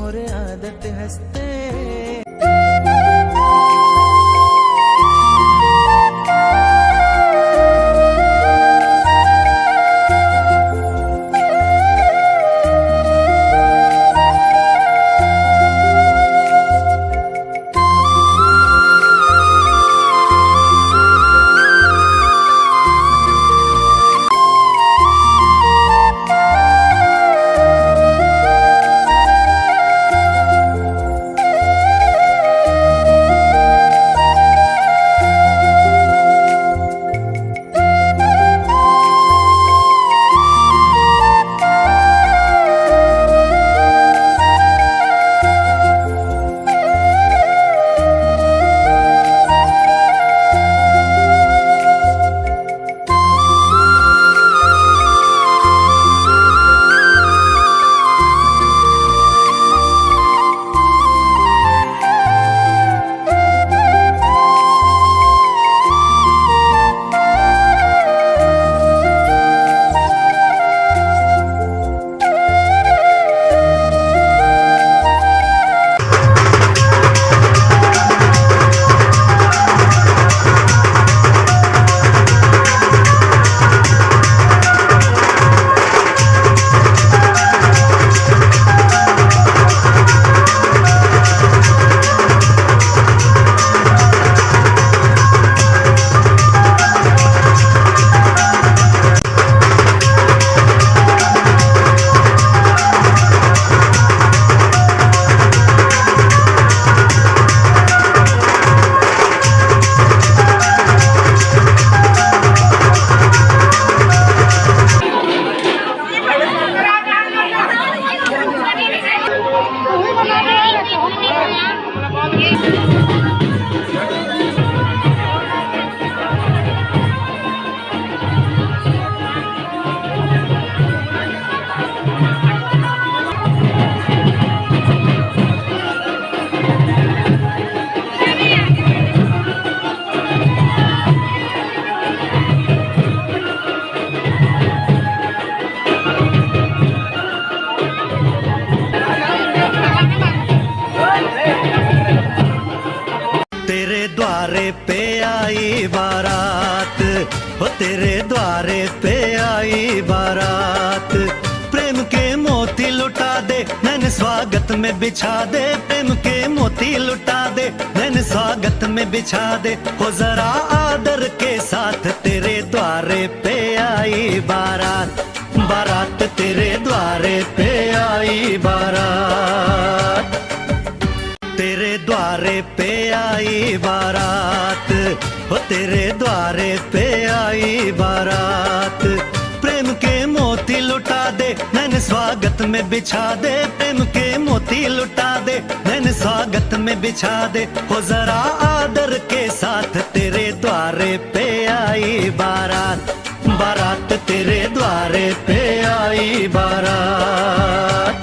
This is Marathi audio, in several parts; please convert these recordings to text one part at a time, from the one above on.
मोरे आदत हंसते। द्वारे पे आई बारात, हो तेरे द्वारे पे आई बारात। प्रेम के मोती लुटा दे नैन स्वागत में बिछा दे, प्रेम के मोती लुटा दे नैन स्वागत में बिछा दे। हो जरा आदर के साथ तेरे द्वारे पे आई बारात, बारात तेरे द्वारे पे आई बारात। तेरे द्वारे पे आई बारात, हो तेरे द्वारे पे आई बारात। प्रेम के मोती लुटा दे नैन स्वागत में बिछा दे, प्रेम के मोती लुटा दे नैन स्वागत में बिछा दे। हो जरा आदर के साथ तेरे द्वारे पे आई बारात, बारात तेरे द्वारे पे आई बारात।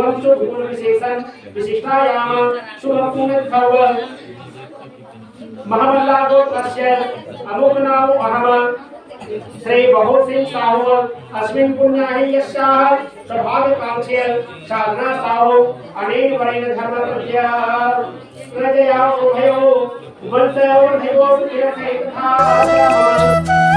एवं शुभ गुण विशेषण विशिष्टायाम शुभ पुण्य भव महामल्ला गोत्रस्य अमुक नाम अहम श्री बहु सिंह साहु अस्मिन् पुण्याहि यस्याः सौभाग्यकांक्षी साधना साहु अनेक वरेण धर्म प्रत्या प्रजया उभयो वंशयो धैवो तीर्थे तथा